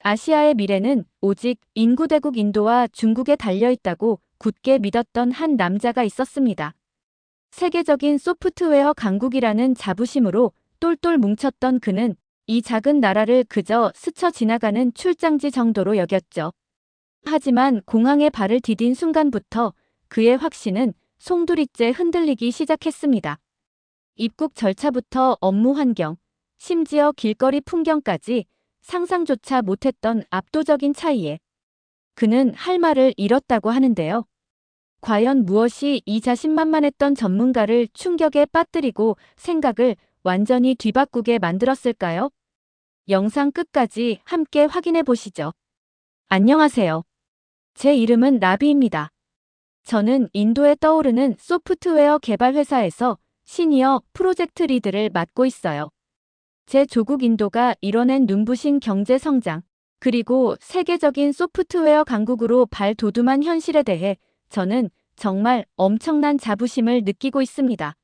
아시아의 미래는 오직 인구대국 인도와 중국에 달려있다고 굳게 믿었던 한 남자가 있었습니다. 세계적인 소프트웨어 강국이라는 자부심으로 똘똘 뭉쳤던 그는 이 작은 나라를 그저 스쳐 지나가는 출장지 정도로 여겼죠. 하지만 공항에 발을 디딘 순간부터 그의 확신은 송두리째 흔들리기 시작했습니다. 입국 절차부터 업무 환경, 심지어 길거리 풍경까지 상상조차 못했던 압도적인 차이에 그는 할 말을 잃었다고 하는데요. 과연 무엇이 이 자신만만했던 전문가를 충격에 빠뜨리고 생각을 완전히 뒤바꾸게 만들었을까요? 영상 끝까지 함께 확인해 보시죠. 안녕하세요. 제 이름은 나비입니다. 저는 인도에 떠오르는 소프트웨어 개발 회사에서 시니어 프로젝트 리드를 맡고 있어요. 제 조국 인도가 이뤄낸 눈부신 경제 성장, 그리고 세계적인 소프트웨어 강국으로 발돋움한 현실에 대해 저는 정말 엄청난 자부심을 느끼고 있습니다.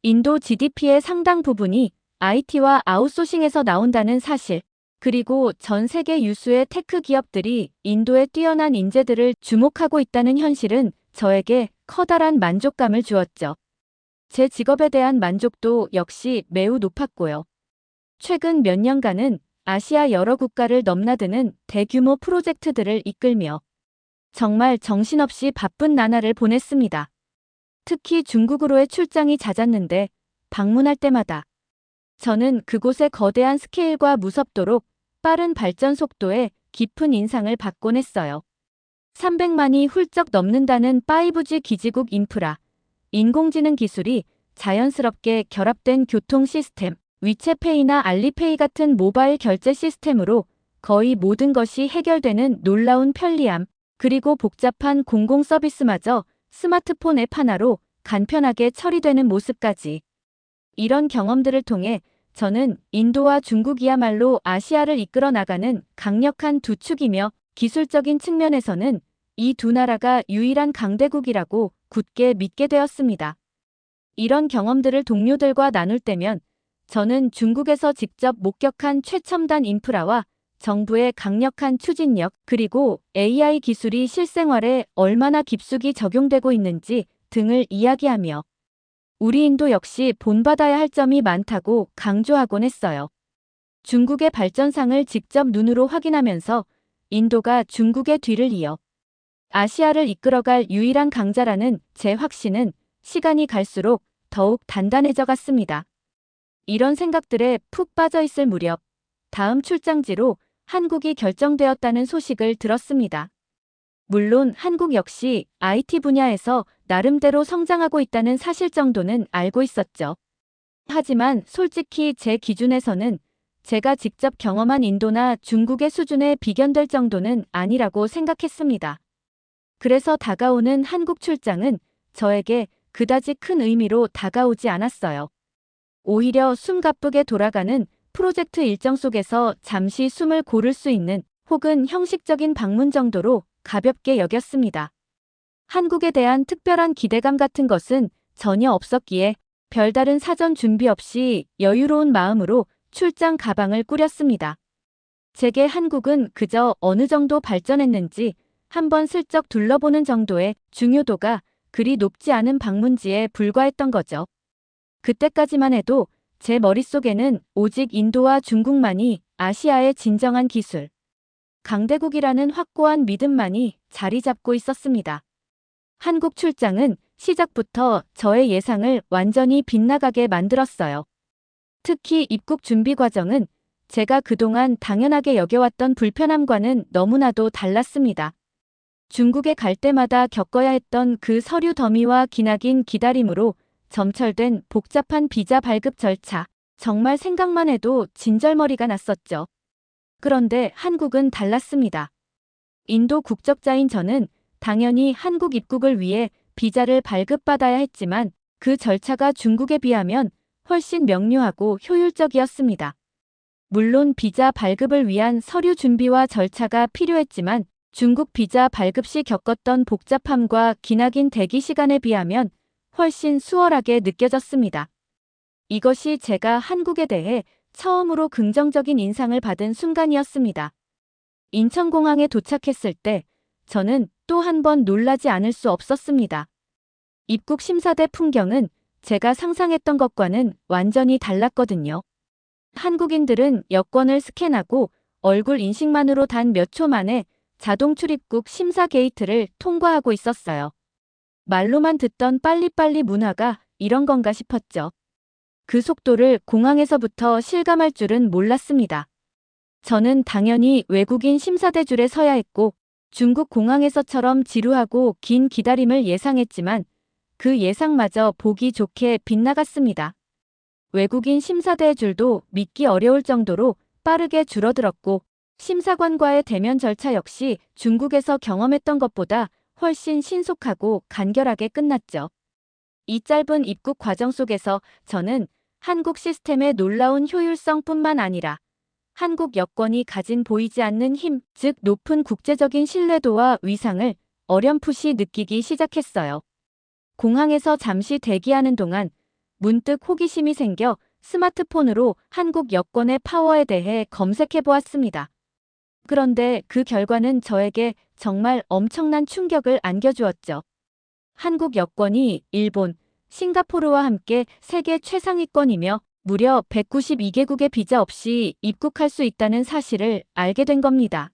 인도 GDP의 상당 부분이 IT와 아웃소싱에서 나온다는 사실, 그리고 전 세계 유수의 테크 기업들이 인도의 뛰어난 인재들을 주목하고 있다는 현실은 저에게 커다란 만족감을 주었죠. 제 직업에 대한 만족도 역시 매우 높았고요. 최근 몇 년간은 아시아 여러 국가를 넘나드는 대규모 프로젝트들을 이끌며 정말 정신없이 바쁜 나날을 보냈습니다. 특히 중국으로의 출장이 잦았는데 방문할 때마다 저는 그곳의 거대한 스케일과 무섭도록 빠른 발전 속도에 깊은 인상을 받곤 했어요. 300만이 훌쩍 넘는다는 5G 기지국 인프라, 인공지능 기술이 자연스럽게 결합된 교통 시스템, 위챗페이나 알리페이 같은 모바일 결제 시스템으로 거의 모든 것이 해결되는 놀라운 편리함, 그리고 복잡한 공공 서비스마저 스마트폰 앱 하나로 간편하게 처리되는 모습까지. 이런 경험들을 통해 저는 인도와 중국이야말로 아시아를 이끌어 나가는 강력한 두 축이며 기술적인 측면에서는 이 두 나라가 유일한 강대국이라고 굳게 믿게 되었습니다. 이런 경험들을 동료들과 나눌 때면 저는 중국에서 직접 목격한 최첨단 인프라와 정부의 강력한 추진력, 그리고 AI 기술이 실생활에 얼마나 깊숙이 적용되고 있는지 등을 이야기하며 우리 인도 역시 본받아야 할 점이 많다고 강조하곤 했어요. 중국의 발전상을 직접 눈으로 확인하면서 인도가 중국의 뒤를 이어 아시아를 이끌어갈 유일한 강자라는 제 확신은 시간이 갈수록 더욱 단단해져 갔습니다. 이런 생각들에 푹 빠져 있을 무렵 다음 출장지로 한국이 결정되었다는 소식을 들었습니다. 물론 한국 역시 IT 분야에서 나름대로 성장하고 있다는 사실 정도는 알고 있었죠. 하지만 솔직히 제 기준에서는 제가 직접 경험한 인도나 중국의 수준에 비견될 정도는 아니라고 생각했습니다. 그래서 다가오는 한국 출장은 저에게 그다지 큰 의미로 다가오지 않았어요. 오히려 숨가쁘게 돌아가는 프로젝트 일정 속에서 잠시 숨을 고를 수 있는 혹은 형식적인 방문 정도로 가볍게 여겼습니다. 한국에 대한 특별한 기대감 같은 것은 전혀 없었기에 별다른 사전 준비 없이 여유로운 마음으로 출장 가방을 꾸렸습니다. 제게 한국은 그저 어느 정도 발전했는지 한번 슬쩍 둘러보는 정도의 중요도가 그리 높지 않은 방문지에 불과했던 거죠. 그때까지만 해도 제 머릿속에는 오직 인도와 중국만이 아시아의 진정한 기술, 강대국이라는 확고한 믿음만이 자리 잡고 있었습니다. 한국 출장은 시작부터 저의 예상을 완전히 빗나가게 만들었어요. 특히 입국 준비 과정은 제가 그동안 당연하게 여겨왔던 불편함과는 너무나도 달랐습니다. 중국에 갈 때마다 겪어야 했던 그 서류 더미와 기나긴 기다림으로 점철된 복잡한 비자 발급 절차, 정말 생각만 해도 진절머리가 났었죠. 그런데 한국은 달랐습니다. 인도 국적자인 저는 당연히 한국 입국을 위해 비자를 발급받아야 했지만 그 절차가 중국에 비하면 훨씬 명료하고 효율적이었습니다. 물론 비자 발급을 위한 서류 준비와 절차가 필요했지만 중국 비자 발급 시 겪었던 복잡함과 기나긴 대기 시간에 비하면 훨씬 수월하게 느껴졌습니다. 이것이 제가 한국에 대해 처음으로 긍정적인 인상을 받은 순간이었습니다. 인천공항에 도착했을 때 저는 또 한 번 놀라지 않을 수 없었습니다. 입국 심사대 풍경은 제가 상상했던 것과는 완전히 달랐거든요. 한국인들은 여권을 스캔하고 얼굴 인식만으로 단 몇 초 만에 자동 출입국 심사 게이트를 통과하고 있었어요. 말로만 듣던 빨리빨리 문화가 이런 건가 싶었죠. 그 속도를 공항에서부터 실감할 줄은 몰랐습니다. 저는 당연히 외국인 심사대 줄에 서야 했고 중국 공항에서처럼 지루하고 긴 기다림을 예상했지만 그 예상마저 보기 좋게 빗나갔습니다. 외국인 심사대 줄도 믿기 어려울 정도로 빠르게 줄어들었고 심사관과의 대면 절차 역시 중국에서 경험했던 것보다 훨씬 신속하고 간결하게 끝났죠. 이 짧은 입국 과정 속에서 저는 한국 시스템의 놀라운 효율성뿐만 아니라 한국 여권이 가진 보이지 않는 힘, 즉 높은 국제적인 신뢰도와 위상을 어렴풋이 느끼기 시작했어요. 공항에서 잠시 대기하는 동안 문득 호기심이 생겨 스마트폰으로 한국 여권의 파워에 대해 검색해 보았습니다. 그런데 그 결과는 저에게 정말 엄청난 충격을 안겨주었죠. 한국 여권이 일본, 싱가포르와 함께 세계 최상위권이며 무려 192개국의 비자 없이 입국할 수 있다는 사실을 알게 된 겁니다.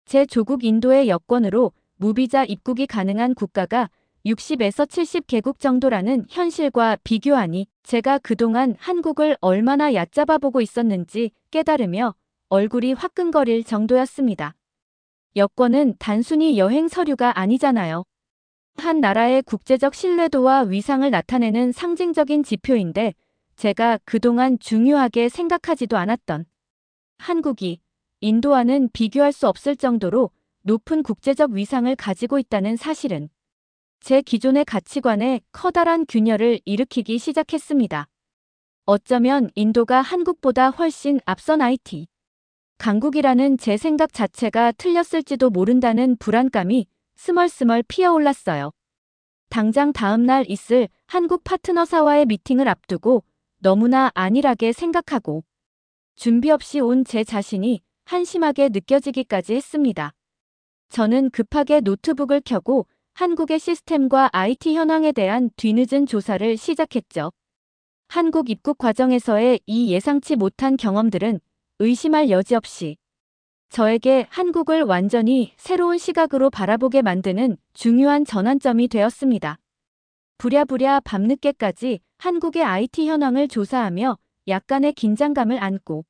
제 조국 인도의 여권으로 무비자 입국이 가능한 국가가 60에서 70개국 정도라는 현실과 비교하니 제가 그동안 한국을 얼마나 얕잡아 보고 있었는지 깨달으며 얼굴이 화끈거릴 정도였습니다. 여권은 단순히 여행 서류가 아니잖아요. 한 나라의 국제적 신뢰도와 위상을 나타내는 상징적인 지표인데 제가 그동안 중요하게 생각하지도 않았던 한국이 인도와는 비교할 수 없을 정도로 높은 국제적 위상을 가지고 있다는 사실은 제 기존의 가치관에 커다란 균열을 일으키기 시작했습니다. 어쩌면 인도가 한국보다 훨씬 앞선 IT 강국이라는 제 생각 자체가 틀렸을지도 모른다는 불안감이 스멀스멀 피어올랐어요. 당장 다음 날 있을 한국 파트너사와의 미팅을 앞두고 너무나 안일하게 생각하고 준비 없이 온 제 자신이 한심하게 느껴지기까지 했습니다. 저는 급하게 노트북을 켜고 한국의 시스템과 IT 현황에 대한 뒤늦은 조사를 시작했죠. 한국 입국 과정에서의 이 예상치 못한 경험들은 의심할 여지 없이 저에게 한국을 완전히 새로운 시각으로 바라보게 만드는 중요한 전환점이 되었습니다. 부랴부랴 밤늦게까지 한국의 IT 현황을 조사하며 약간의 긴장감을 안고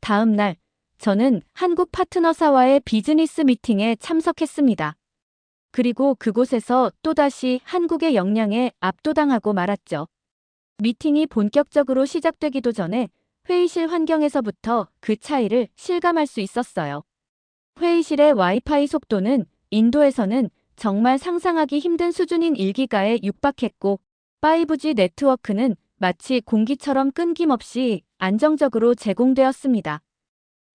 다음 날 저는 한국 파트너사와의 비즈니스 미팅에 참석했습니다. 그리고 그곳에서 또다시 한국의 역량에 압도당하고 말았죠. 미팅이 본격적으로 시작되기도 전에 회의실 환경에서부터 그 차이를 실감할 수 있었어요. 회의실의 와이파이 속도는 인도에서는 정말 상상하기 힘든 수준인 1기가에 육박했고 5G 네트워크는 마치 공기처럼 끊김없이 안정적으로 제공되었습니다.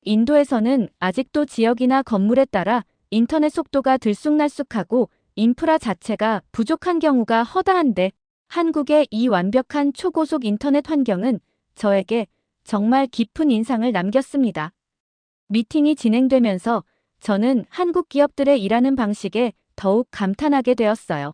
인도에서는 아직도 지역이나 건물에 따라 인터넷 속도가 들쑥날쑥하고 인프라 자체가 부족한 경우가 허다한데 한국의 이 완벽한 초고속 인터넷 환경은 저에게 정말 깊은 인상을 남겼습니다. 미팅이 진행되면서 저는 한국 기업들의 일하는 방식에 더욱 감탄하게 되었어요.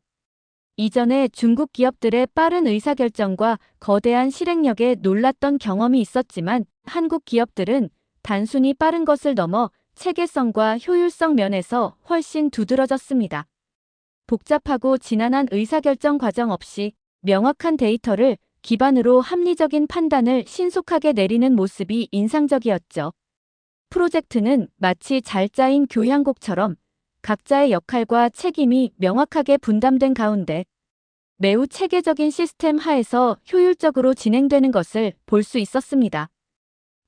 이전에 중국 기업들의 빠른 의사결정과 거대한 실행력에 놀랐던 경험이 있었지만 한국 기업들은 단순히 빠른 것을 넘어 체계성과 효율성 면에서 훨씬 두드러졌습니다. 복잡하고 지난한 의사결정 과정 없이 명확한 데이터를 기반으로 합리적인 판단을 신속하게 내리는 모습이 인상적이었죠. 프로젝트는 마치 잘 짜인 교향곡처럼 각자의 역할과 책임이 명확하게 분담된 가운데 매우 체계적인 시스템 하에서 효율적으로 진행되는 것을 볼 수 있었습니다.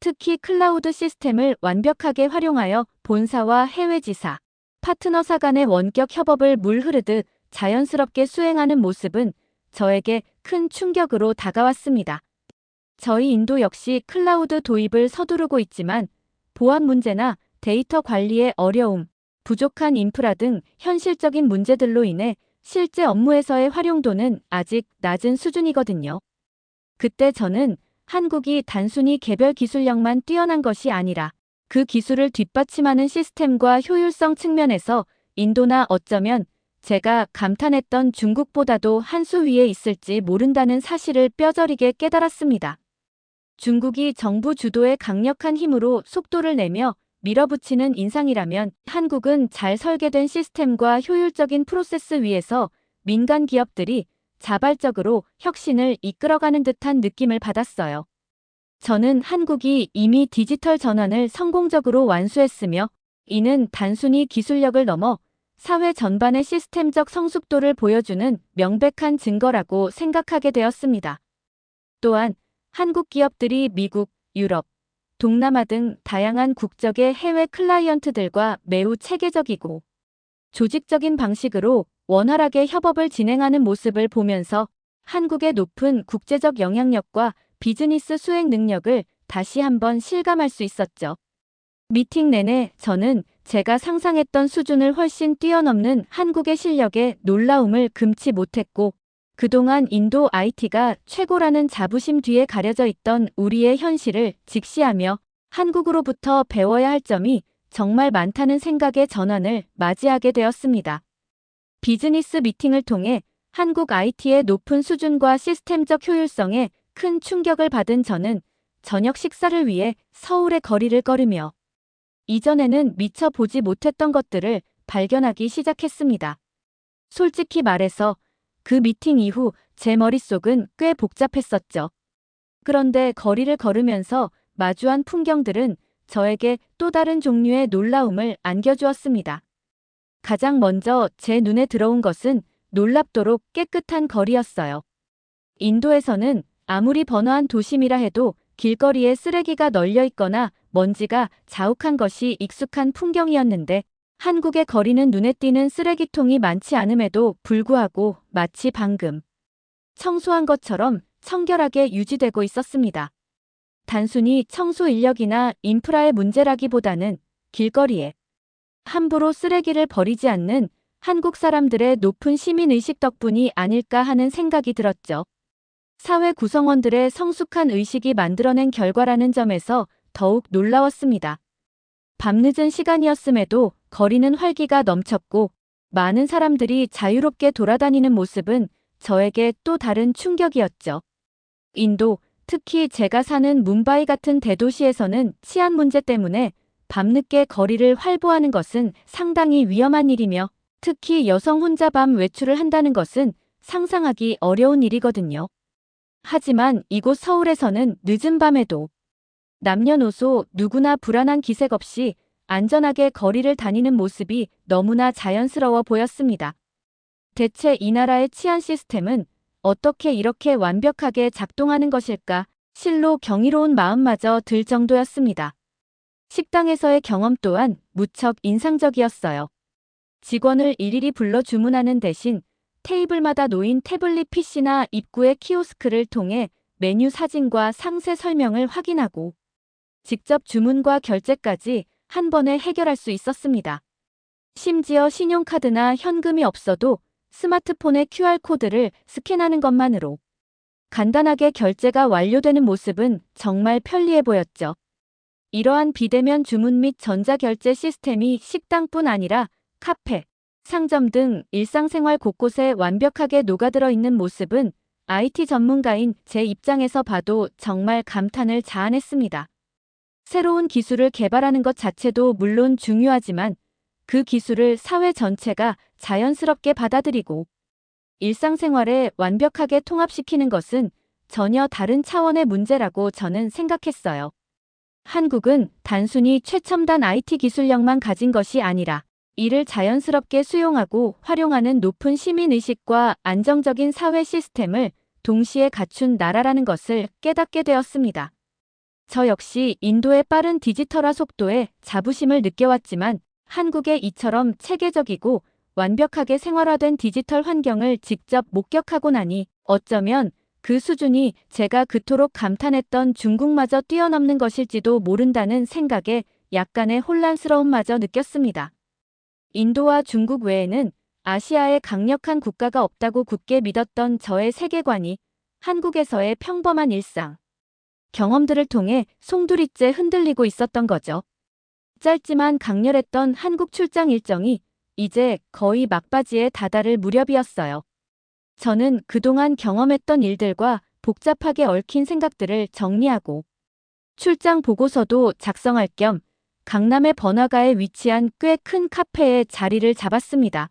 특히 클라우드 시스템을 완벽하게 활용하여 본사와 해외 지사, 파트너사 간의 원격 협업을 물 흐르듯 자연스럽게 수행하는 모습은 저에게 큰 충격으로 다가왔습니다. 저희 인도 역시 클라우드 도입을 서두르고 있지만 보안 문제나 데이터 관리의 어려움, 부족한 인프라 등 현실적인 문제들로 인해 실제 업무에서의 활용도는 아직 낮은 수준이거든요. 그때 저는 한국이 단순히 개별 기술력만 뛰어난 것이 아니라 그 기술을 뒷받침하는 시스템과 효율성 측면에서 인도나 어쩌면 제가 감탄했던 중국보다도 한 수 위에 있을지 모른다는 사실을 뼈저리게 깨달았습니다. 중국이 정부 주도의 강력한 힘으로 속도를 내며 밀어붙이는 인상이라면 한국은 잘 설계된 시스템과 효율적인 프로세스 위에서 민간 기업들이 자발적으로 혁신을 이끌어가는 듯한 느낌을 받았어요. 저는 한국이 이미 디지털 전환을 성공적으로 완수했으며 이는 단순히 기술력을 넘어 사회 전반의 시스템적 성숙도를 보여주는 명백한 증거라고 생각하게 되었습니다. 또한 한국 기업들이 미국, 유럽, 동남아 등 다양한 국적의 해외 클라이언트들과 매우 체계적이고 조직적인 방식으로 원활하게 협업을 진행하는 모습을 보면서 한국의 높은 국제적 영향력과 비즈니스 수행 능력을 다시 한번 실감할 수 있었죠. 미팅 내내 저는 제가 상상했던 수준을 훨씬 뛰어넘는 한국의 실력에 놀라움을 금치 못했고 그동안 인도 IT가 최고라는 자부심 뒤에 가려져 있던 우리의 현실을 직시하며 한국으로부터 배워야 할 점이 정말 많다는 생각의 전환을 맞이하게 되었습니다. 비즈니스 미팅을 통해 한국 IT의 높은 수준과 시스템적 효율성에 큰 충격을 받은 저는 저녁 식사를 위해 서울의 거리를 걸으며 이전에는 미처 보지 못했던 것들을 발견하기 시작했습니다. 솔직히 말해서 그 미팅 이후 제 머릿속은 꽤 복잡했었죠. 그런데 거리를 걸으면서 마주한 풍경들은 저에게 또 다른 종류의 놀라움을 안겨주었습니다. 가장 먼저 제 눈에 들어온 것은 놀랍도록 깨끗한 거리였어요. 인도에서는 아무리 번화한 도심이라 해도 길거리에 쓰레기가 널려 있거나 먼지가 자욱한 것이 익숙한 풍경이었는데 한국의 거리는 눈에 띄는 쓰레기통이 많지 않음에도 불구하고 마치 방금 청소한 것처럼 청결하게 유지되고 있었습니다. 단순히 청소 인력이나 인프라의 문제라기보다는 길거리에 함부로 쓰레기를 버리지 않는 한국 사람들의 높은 시민의식 덕분이 아닐까 하는 생각이 들었죠. 사회 구성원들의 성숙한 의식이 만들어낸 결과라는 점에서 더욱 놀라웠습니다. 밤늦은 시간이었음에도 거리는 활기가 넘쳤고 많은 사람들이 자유롭게 돌아다니는 모습은 저에게 또 다른 충격이었죠. 인도, 특히 제가 사는 뭄바이 같은 대도시에서는 치안 문제 때문에 밤늦게 거리를 활보하는 것은 상당히 위험한 일이며 특히 여성 혼자 밤 외출을 한다는 것은 상상하기 어려운 일이거든요. 하지만 이곳 서울에서는 늦은 밤에도 남녀노소 누구나 불안한 기색 없이 안전하게 거리를 다니는 모습이 너무나 자연스러워 보였습니다. 대체 이 나라의 치안 시스템은 어떻게 이렇게 완벽하게 작동하는 것일까? 실로 경이로운 마음마저 들 정도였습니다. 식당에서의 경험 또한 무척 인상적이었어요. 직원을 일일이 불러 주문하는 대신 테이블마다 놓인 태블릿 PC나 입구의 키오스크를 통해 메뉴 사진과 상세 설명을 확인하고 직접 주문과 결제까지 한 번에 해결할 수 있었습니다. 심지어 신용카드나 현금이 없어도 스마트폰의 QR코드를 스캔하는 것만으로 간단하게 결제가 완료되는 모습은 정말 편리해 보였죠. 이러한 비대면 주문 및 전자결제 시스템이 식당뿐 아니라 카페, 상점 등 일상생활 곳곳에 완벽하게 녹아들어 있는 모습은 IT 전문가인 제 입장에서 봐도 정말 감탄을 자아냈습니다. 새로운 기술을 개발하는 것 자체도 물론 중요하지만 그 기술을 사회 전체가 자연스럽게 받아들이고 일상생활에 완벽하게 통합시키는 것은 전혀 다른 차원의 문제라고 저는 생각했어요. 한국은 단순히 최첨단 IT 기술력만 가진 것이 아니라 이를 자연스럽게 수용하고 활용하는 높은 시민의식과 안정적인 사회 시스템을 동시에 갖춘 나라라는 것을 깨닫게 되었습니다. 저 역시 인도의 빠른 디지털화 속도에 자부심을 느껴왔지만 한국의 이처럼 체계적이고 완벽하게 생활화된 디지털 환경을 직접 목격하고 나니 어쩌면 그 수준이 제가 그토록 감탄했던 중국마저 뛰어넘는 것일지도 모른다는 생각에 약간의 혼란스러움마저 느꼈습니다. 인도와 중국 외에는 아시아에 강력한 국가가 없다고 굳게 믿었던 저의 세계관이 한국에서의 평범한 일상, 경험들을 통해 송두리째 흔들리고 있었던 거죠. 짧지만 강렬했던 한국 출장 일정이 이제 거의 막바지에 다다를 무렵이었어요. 저는 그동안 경험했던 일들과 복잡하게 얽힌 생각들을 정리하고 출장 보고서도 작성할 겸 강남의 번화가에 위치한 꽤 큰 카페에 자리를 잡았습니다.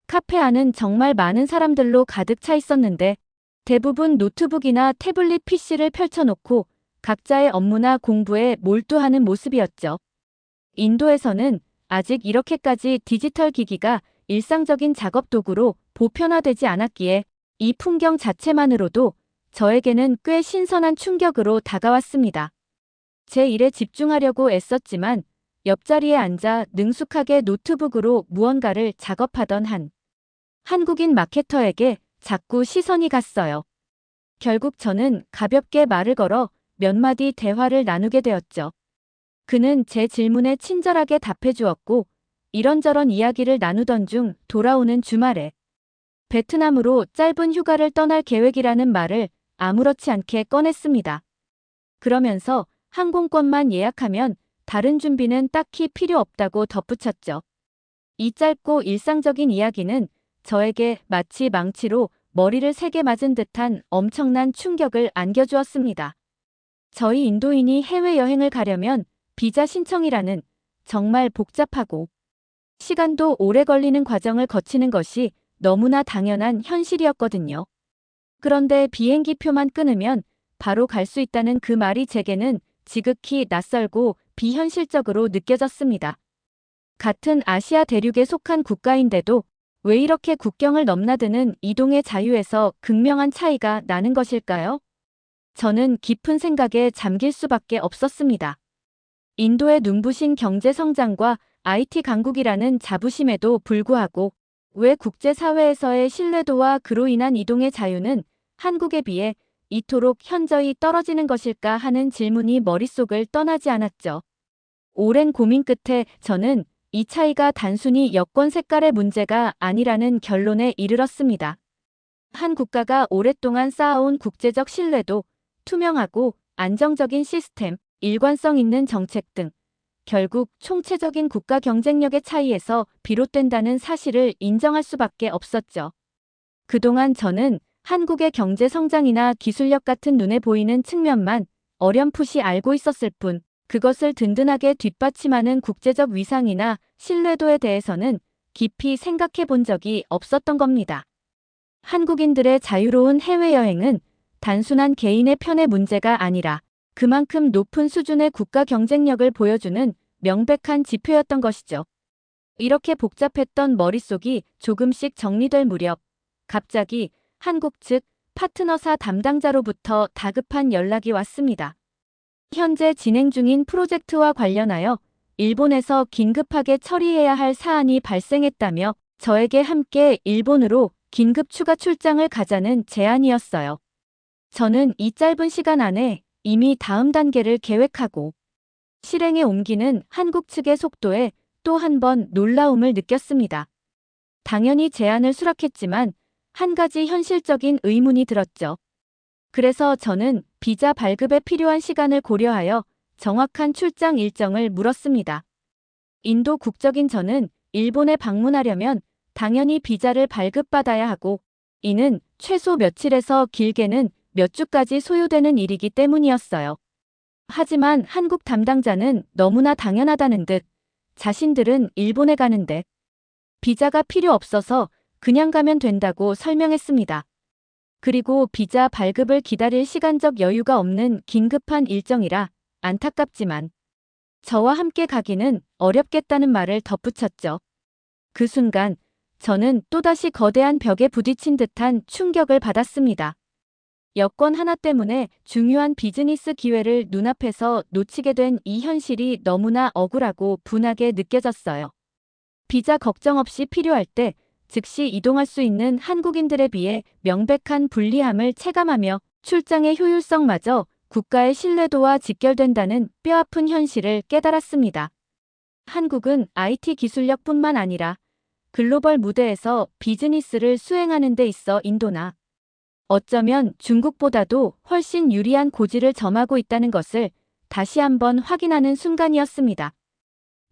카페 안은 정말 많은 사람들로 가득 차 있었는데 대부분 노트북이나 태블릿 PC를 펼쳐놓고 각자의 업무나 공부에 몰두하는 모습이었죠. 인도에서는 아직 이렇게까지 디지털 기기가 일상적인 작업 도구로 보편화되지 않았기에 이 풍경 자체만으로도 저에게는 꽤 신선한 충격으로 다가왔습니다. 제 일에 집중하려고 애썼지만 옆자리에 앉아 능숙하게 노트북으로 무언가를 작업하던 한 한국인 마케터에게 자꾸 시선이 갔어요. 결국 저는 가볍게 말을 걸어 몇 마디 대화를 나누게 되었죠. 그는 제 질문에 친절하게 답해 주었고 이런저런 이야기를 나누던 중 돌아오는 주말에 베트남으로 짧은 휴가를 떠날 계획이라는 말을 아무렇지 않게 꺼냈습니다. 그러면서 항공권만 예약하면 다른 준비는 딱히 필요 없다고 덧붙였죠. 이 짧고 일상적인 이야기는 저에게 마치 망치로 머리를 세게 맞은 듯한 엄청난 충격을 안겨주었습니다. 저희 인도인이 해외여행을 가려면 비자 신청이라는 정말 복잡하고 시간도 오래 걸리는 과정을 거치는 것이 너무나 당연한 현실이었거든요. 그런데 비행기 표만 끊으면 바로 갈 수 있다는 그 말이 제게는 지극히 낯설고 비현실적으로 느껴졌습니다. 같은 아시아 대륙에 속한 국가인데도 왜 이렇게 국경을 넘나드는 이동의 자유에서 극명한 차이가 나는 것일까요? 저는 깊은 생각에 잠길 수밖에 없었습니다. 인도의 눈부신 경제 성장과 IT 강국이라는 자부심에도 불구하고 왜 국제사회에서의 신뢰도와 그로 인한 이동의 자유는 한국에 비해 이토록 현저히 떨어지는 것일까 하는 질문이 머릿속을 떠나지 않았죠. 오랜 고민 끝에 저는 이 차이가 단순히 여권 색깔의 문제가 아니라는 결론에 이르렀습니다. 한 국가가 오랫동안 쌓아온 국제적 신뢰도, 투명하고 안정적인 시스템, 일관성 있는 정책 등 결국 총체적인 국가 경쟁력의 차이에서 비롯된다는 사실을 인정할 수밖에 없었죠. 그동안 저는 한국의 경제 성장이나 기술력 같은 눈에 보이는 측면만 어렴풋이 알고 있었을 뿐 그것을 든든하게 뒷받침하는 국제적 위상이나 신뢰도에 대해서는 깊이 생각해 본 적이 없었던 겁니다. 한국인들의 자유로운 해외여행은 단순한 개인의 편의 문제가 아니라 그만큼 높은 수준의 국가 경쟁력을 보여주는 명백한 지표였던 것이죠. 이렇게 복잡했던 머릿속이 조금씩 정리될 무렵 갑자기 한국 측 파트너사 담당자로부터 다급한 연락이 왔습니다. 현재 진행 중인 프로젝트와 관련하여 일본에서 긴급하게 처리해야 할 사안이 발생했다며 저에게 함께 일본으로 긴급 추가 출장을 가자는 제안이었어요. 저는 이 짧은 시간 안에 이미 다음 단계를 계획하고 실행에 옮기는 한국 측의 속도에 또 한 번 놀라움을 느꼈습니다. 당연히 제안을 수락했지만 한 가지 현실적인 의문이 들었죠. 그래서 저는 비자 발급에 필요한 시간을 고려하여 정확한 출장 일정을 물었습니다. 인도 국적인 저는 일본에 방문하려면 당연히 비자를 발급받아야 하고 이는 최소 며칠에서 길게는 몇 주까지 소요되는 일이기 때문이었어요. 하지만 한국 담당자는 너무나 당연하다는 듯 자신들은 일본에 가는데 비자가 필요 없어서 그냥 가면 된다고 설명했습니다. 그리고 비자 발급을 기다릴 시간적 여유가 없는 긴급한 일정이라 안타깝지만 저와 함께 가기는 어렵겠다는 말을 덧붙였죠. 그 순간 저는 또다시 거대한 벽에 부딪힌 듯한 충격을 받았습니다. 여권 하나 때문에 중요한 비즈니스 기회를 눈앞에서 놓치게 된 이 현실이 너무나 억울하고 분하게 느껴졌어요. 비자 걱정 없이 필요할 때 즉시 이동할 수 있는 한국인들에 비해 명백한 불리함을 체감하며 출장의 효율성마저 국가의 신뢰도와 직결된다는 뼈아픈 현실을 깨달았습니다. 한국은 IT 기술력뿐만 아니라 글로벌 무대에서 비즈니스를 수행하는 데 있어 인도나 어쩌면 중국보다도 훨씬 유리한 고지를 점하고 있다는 것을 다시 한번 확인하는 순간이었습니다.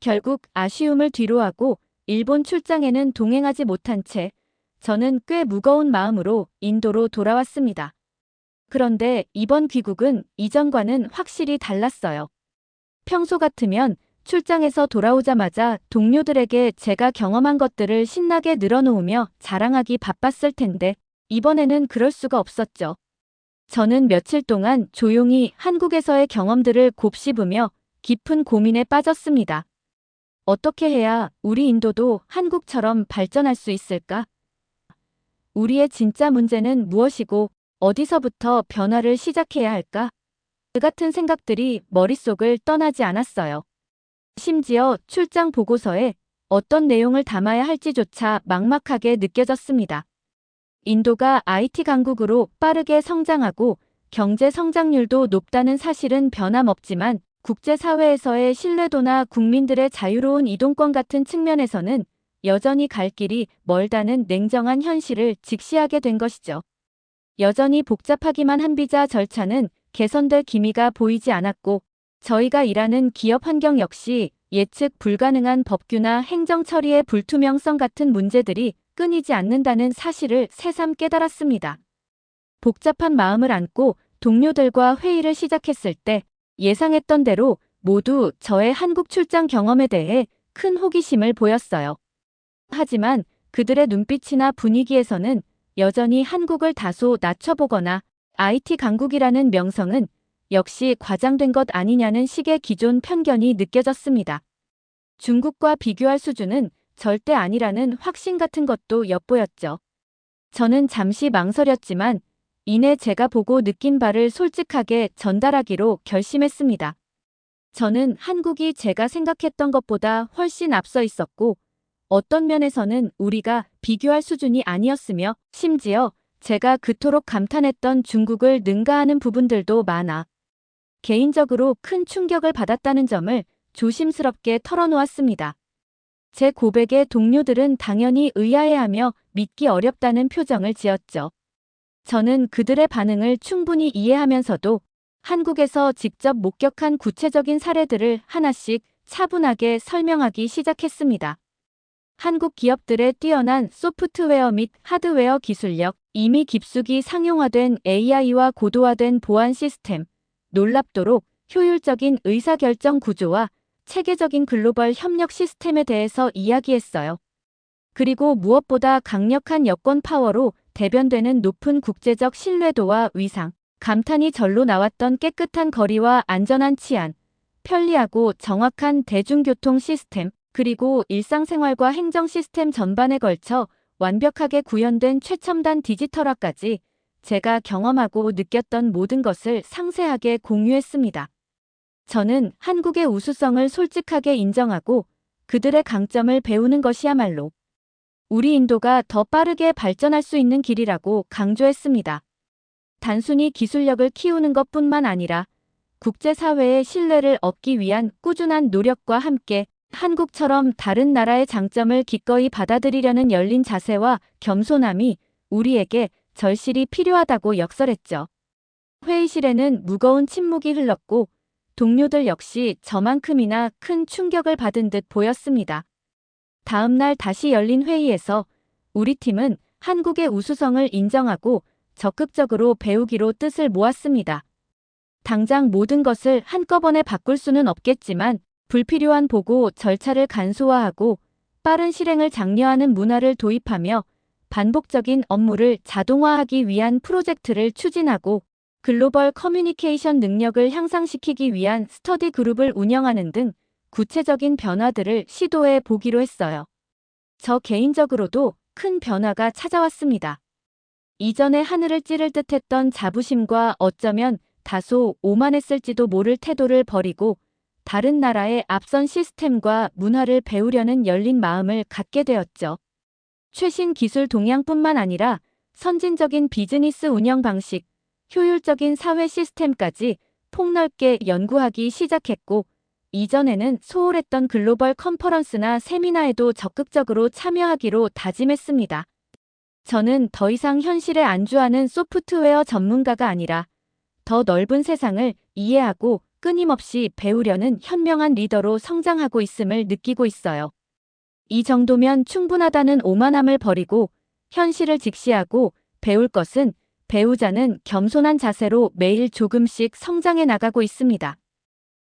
결국 아쉬움을 뒤로하고 일본 출장에는 동행하지 못한 채 저는 꽤 무거운 마음으로 인도로 돌아왔습니다. 그런데 이번 귀국은 이전과는 확실히 달랐어요. 평소 같으면 출장에서 돌아오자마자 동료들에게 제가 경험한 것들을 신나게 늘어놓으며 자랑하기 바빴을 텐데 이번에는 그럴 수가 없었죠. 저는 며칠 동안 조용히 한국에서의 경험들을 곱씹으며 깊은 고민에 빠졌습니다. 어떻게 해야 우리 인도도 한국처럼 발전할 수 있을까? 우리의 진짜 문제는 무엇이고 어디서부터 변화를 시작해야 할까? 그 같은 생각들이 머릿속을 떠나지 않았어요. 심지어 출장 보고서에 어떤 내용을 담아야 할지조차 막막하게 느껴졌습니다. 인도가 IT 강국으로 빠르게 성장하고 경제 성장률도 높다는 사실은 변함없지만 국제사회에서의 신뢰도나 국민들의 자유로운 이동권 같은 측면에서는 여전히 갈 길이 멀다는 냉정한 현실을 직시하게 된 것이죠. 여전히 복잡하기만 한 비자 절차는 개선될 기미가 보이지 않았고 저희가 일하는 기업 환경 역시 예측 불가능한 법규나 행정 처리의 불투명성 같은 문제들이 끊이지 않는다는 사실을 새삼 깨달았습니다. 복잡한 마음을 안고 동료들과 회의를 시작했을 때 예상했던 대로 모두 저의 한국 출장 경험에 대해 큰 호기심을 보였어요. 하지만 그들의 눈빛이나 분위기에서는 여전히 한국을 다소 낮춰보거나 IT 강국이라는 명성은 역시 과장된 것 아니냐는 식의 기존 편견이 느껴졌습니다. 중국과 비교할 수준은 절대 아니라는 확신 같은 것도 엿보였죠. 저는 잠시 망설였지만 이내 제가 보고 느낀 바를 솔직하게 전달하기로 결심했습니다. 저는 한국이 제가 생각했던 것보다 훨씬 앞서 있었고 어떤 면에서는 우리가 비교할 수준이 아니었으며 심지어 제가 그토록 감탄했던 중국을 능가하는 부분들도 많아 개인적으로 큰 충격을 받았다는 점을 조심스럽게 털어놓았습니다. 제 고백에 동료들은 당연히 의아해하며 믿기 어렵다는 표정을 지었죠. 저는 그들의 반응을 충분히 이해하면서도 한국에서 직접 목격한 구체적인 사례들을 하나씩 차분하게 설명하기 시작했습니다. 한국 기업들의 뛰어난 소프트웨어 및 하드웨어 기술력, 이미 깊숙이 상용화된 AI와 고도화된 보안 시스템, 놀랍도록 효율적인 의사결정 구조와 체계적인 글로벌 협력 시스템에 대해서 이야기했어요. 그리고 무엇보다 강력한 여권 파워로 대변되는 높은 국제적 신뢰도와 위상, 감탄이 절로 나왔던 깨끗한 거리와 안전한 치안, 편리하고 정확한 대중교통 시스템, 그리고 일상생활과 행정 시스템 전반에 걸쳐 완벽하게 구현된 최첨단 디지털화까지 제가 경험하고 느꼈던 모든 것을 상세하게 공유했습니다. 저는 한국의 우수성을 솔직하게 인정하고 그들의 강점을 배우는 것이야말로 우리 인도가 더 빠르게 발전할 수 있는 길이라고 강조했습니다. 단순히 기술력을 키우는 것뿐만 아니라 국제사회의 신뢰를 얻기 위한 꾸준한 노력과 함께 한국처럼 다른 나라의 장점을 기꺼이 받아들이려는 열린 자세와 겸손함이 우리에게 절실히 필요하다고 역설했죠. 회의실에는 무거운 침묵이 흘렀고 동료들 역시 저만큼이나 큰 충격을 받은 듯 보였습니다. 다음 날 다시 열린 회의에서 우리 팀은 한국의 우수성을 인정하고 적극적으로 배우기로 뜻을 모았습니다. 당장 모든 것을 한꺼번에 바꿀 수는 없겠지만 불필요한 보고 절차를 간소화하고 빠른 실행을 장려하는 문화를 도입하며 반복적인 업무를 자동화하기 위한 프로젝트를 추진하고 글로벌 커뮤니케이션 능력을 향상시키기 위한 스터디 그룹을 운영하는 등 구체적인 변화들을 시도해 보기로 했어요. 저 개인적으로도 큰 변화가 찾아왔습니다. 이전에 하늘을 찌를 듯했던 자부심과 어쩌면 다소 오만했을지도 모를 태도를 버리고 다른 나라의 앞선 시스템과 문화를 배우려는 열린 마음을 갖게 되었죠. 최신 기술 동향뿐만 아니라 선진적인 비즈니스 운영 방식, 효율적인 사회 시스템까지 폭넓게 연구하기 시작했고 이전에는 소홀했던 글로벌 컨퍼런스나 세미나에도 적극적으로 참여하기로 다짐했습니다. 저는 더 이상 현실에 안주하는 소프트웨어 전문가가 아니라 더 넓은 세상을 이해하고 끊임없이 배우려는 현명한 리더로 성장하고 있음을 느끼고 있어요. 이 정도면 충분하다는 오만함을 버리고 현실을 직시하고 배울 것은 배우자는 겸손한 자세로 매일 조금씩 성장해 나가고 있습니다.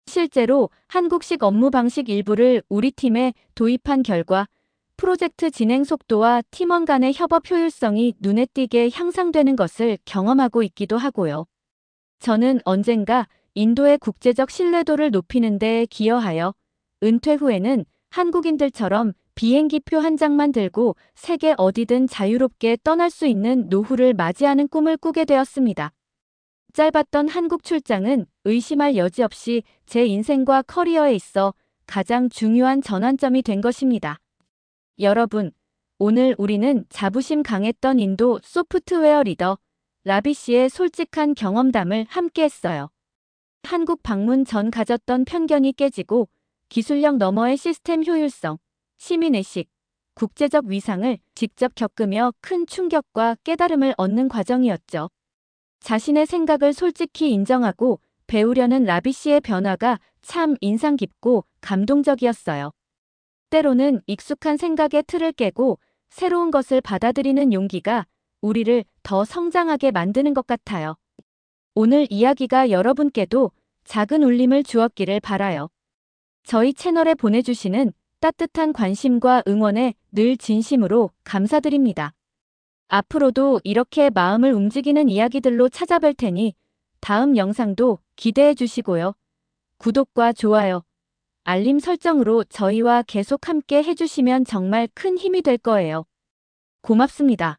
실제로 한국식 업무 방식 일부를 우리 팀에 도입한 결과 프로젝트 진행 속도와 팀원 간의 협업 효율성이 눈에 띄게 향상되는 것을 경험하고 있기도 하고요. 저는 언젠가 인도의 국제적 신뢰도를 높이는 데 기여하여 은퇴 후에는 한국인들처럼 비행기표 한 장만 들고 세계 어디든 자유롭게 떠날 수 있는 노후를 맞이하는 꿈을 꾸게 되었습니다. 짧았던 한국 출장은 의심할 여지 없이 제 인생과 커리어에 있어 가장 중요한 전환점이 된 것입니다. 여러분, 오늘 우리는 자부심 강했던 인도 소프트웨어 리더 라비 씨의 솔직한 경험담을 함께 했어요. 한국 방문 전 가졌던 편견이 깨지고 기술력 너머의 시스템 효율성, 시민의식, 국제적 위상을 직접 겪으며 큰 충격과 깨달음을 얻는 과정이었죠. 자신의 생각을 솔직히 인정하고 배우려는 라비 씨의 변화가 참 인상 깊고 감동적이었어요. 때로는 익숙한 생각의 틀을 깨고 새로운 것을 받아들이는 용기가 우리를 더 성장하게 만드는 것 같아요. 오늘 이야기가 여러분께도 작은 울림을 주었기를 바라요. 저희 채널에 보내주시는 따뜻한 관심과 응원에 늘 진심으로 감사드립니다. 앞으로도 이렇게 마음을 움직이는 이야기들로 찾아뵐 테니 다음 영상도 기대해 주시고요. 구독과 좋아요, 알림 설정으로 저희와 계속 함께 해주시면 정말 큰 힘이 될 거예요. 고맙습니다.